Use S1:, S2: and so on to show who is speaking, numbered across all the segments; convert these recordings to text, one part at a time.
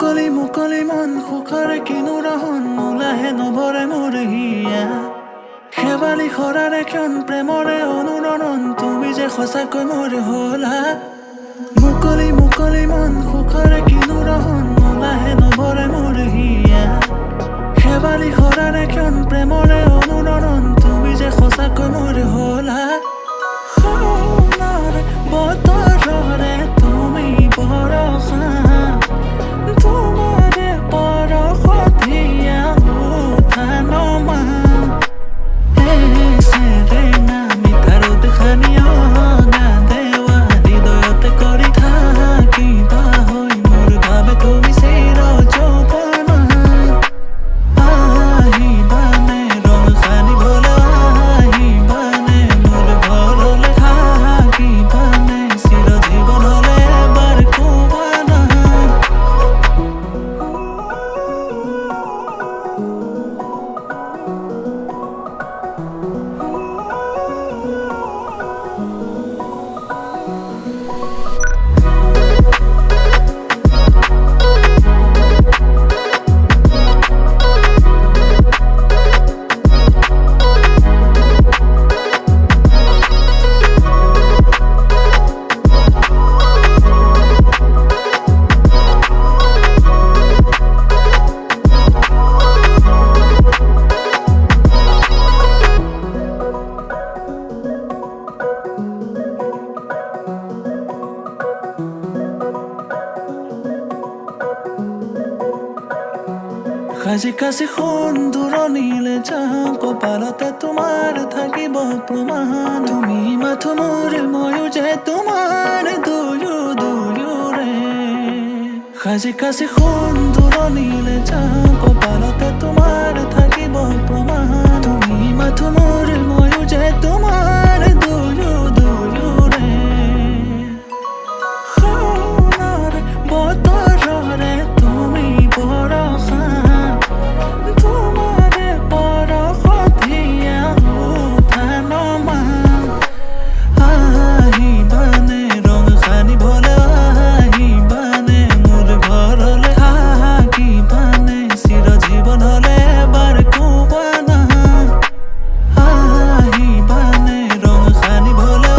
S1: মুকলি মুকলি মন সুখৰে কিনো ৰহন নোলাহে নভৰে মোৰ হিয়া শেৱালি খৰাৰে ক্ষণ প্ৰেমৰে অনুৰণন তুমি যে সঁচাকৈ মোৰ হলা মুকলি মুকলি মন সুখৰে কিনো ৰহন নোলাহে নভৰে মোৰ হিয়া শেৱালি খৰাৰে ক্ষণ প্ৰেমৰে অনুৰণন তুমি যে সঁচাকৈ মোৰ হলা বতৰৰে তুমি বৰষা তোমাৰে পৰশতীয়া উঠা নমা সেৰেঙা মিঠা ৰ'দ খানিও গান্ধেৱা হৃদয়তে কৰি থাকিবা হৈ মোৰ বাবে তুমি চিৰ যৌৱনা আহিবানে ৰং সানিবলৈ আহিবানে মোৰ ঘৰলৈ থাকিবানে চিৰ জীৱনলৈ এবাৰ ক'বানা কাজি কাজি সোণ দূৰণিলে যাম কপালতে তোমাৰ থাকিব প্ৰমাণ তুমি মাথো মোৰ ময়ো যে তোমাৰ দুয়োৰে কাজি কাজি সোণ দূৰণিলে যাম কপালতে তোমাৰ থাকিব প্ৰমাণ তুমি মাথো মোৰ ময়ো যে তোমাৰ দুয়োৰে সোণৰ বতৰৰে তুমি বৰষা তোমাৰে পৰশতীয়া উঠা নমা আহিবানে ৰং সানিবলৈ আহিবানে মোৰ ঘৰলৈ থাকিবানে চিৰ জীৱনলৈ এবাৰ ক'বানা আহিবানে ৰং সানিবলৈ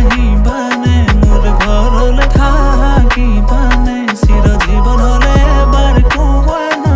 S1: আহিবানে মোৰ ঘৰলৈ থাকিবানে চিৰ জীৱনলৈ এবাৰ ক'বানা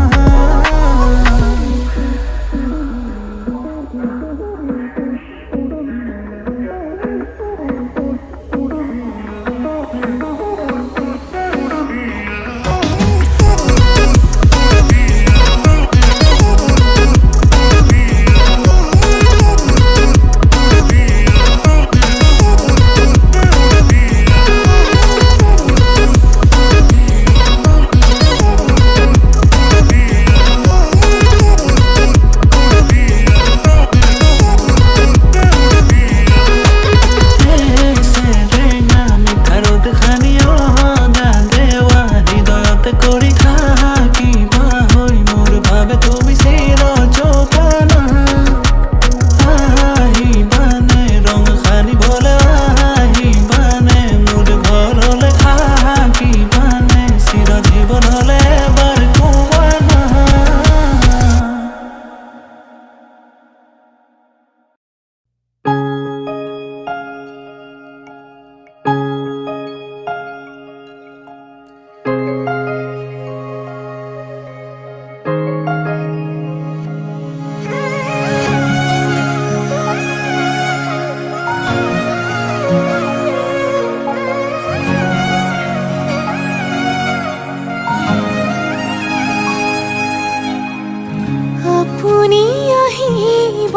S2: আপুনি আহিব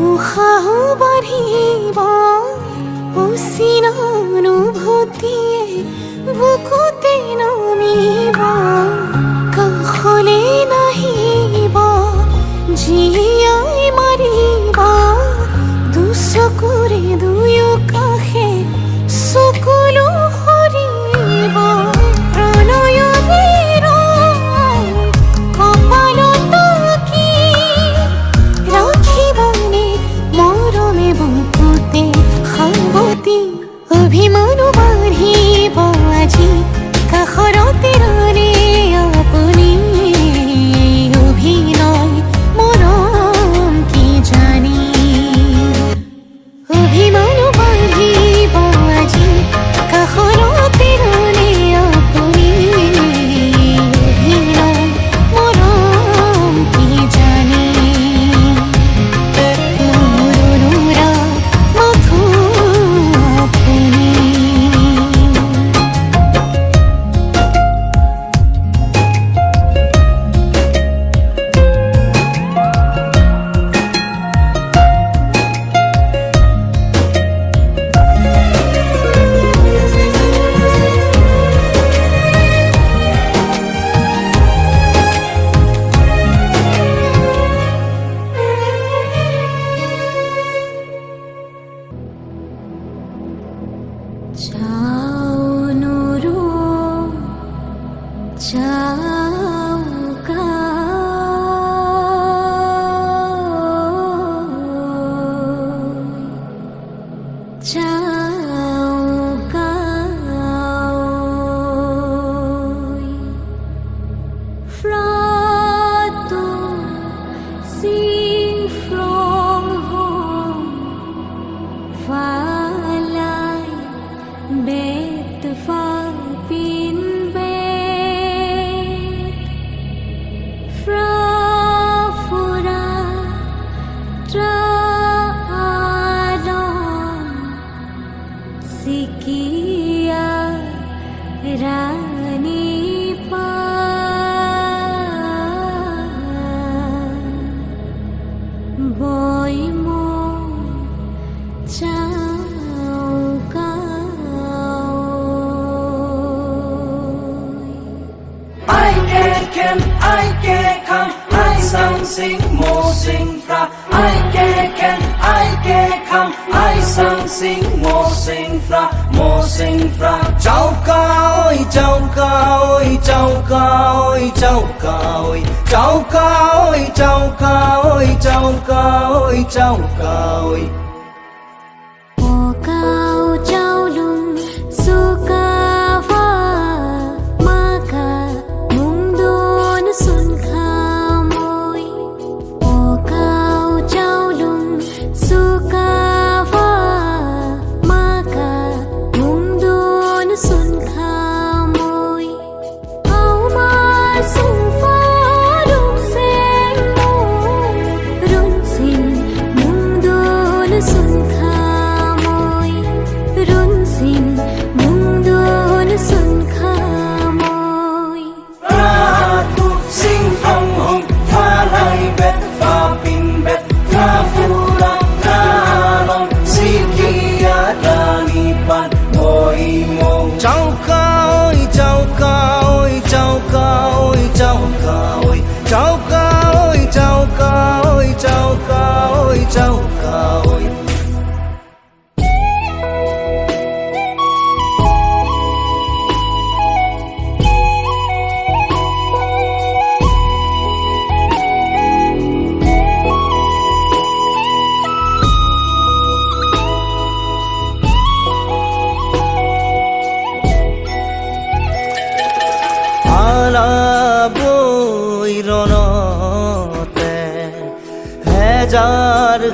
S2: উশাহ বাঢ়িব অচিন অনুভূতিয়ে বুকুতে নামিব কাষলে নাহিব জীয়াই মাৰিব দুচকুৰে দুয়ো কাষে চকুলো সৰিব প্ৰণয়ৰে অভিমানো বাঢ়িব আজি কাষৰতে ৰলে जाऊंगा जाऊंगा Fra du sing from home Valai bet va bin bet Fra fura tra alon sikia rani boy mo जाऊंगा
S3: I can come, I sing mo sing fra. I can come, I sing mo sing fra, mo sing fra. Chau ca ơi, chau ca ơi, chau ca ơi, chau ca ơi, chau ca ơi, chau ca ơi, chau ca ơi, chau ca ơi. Chau ca ơi, chau ca ơi, chau ca ơi, chau ca ơi, chau ca ơi, chau ca ơi, chau ca ơi, chau ca ơi.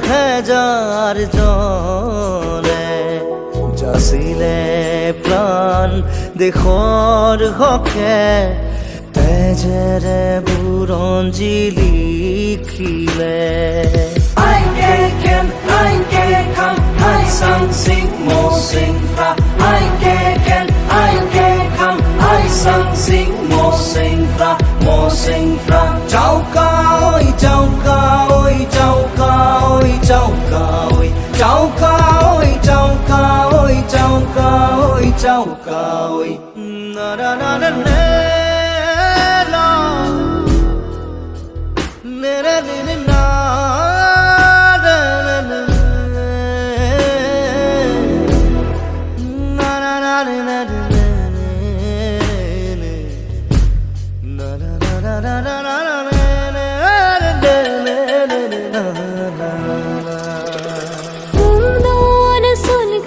S3: হেজার জনে যাচিলে প্ৰাণ দেশৰ হকে তেজেৰে বুৰঞ্জী লিখিলে I can come, I sing mo sing fra. I can come, I sing mo sing fra, mo sing fra. Chau ca ơi, chau ca ơi, chau ca ơi, chau ca ơi, chau ca ơi, chau ca ơi, chau ca ơi, chau ca ơi. Na na na na na na na na na na.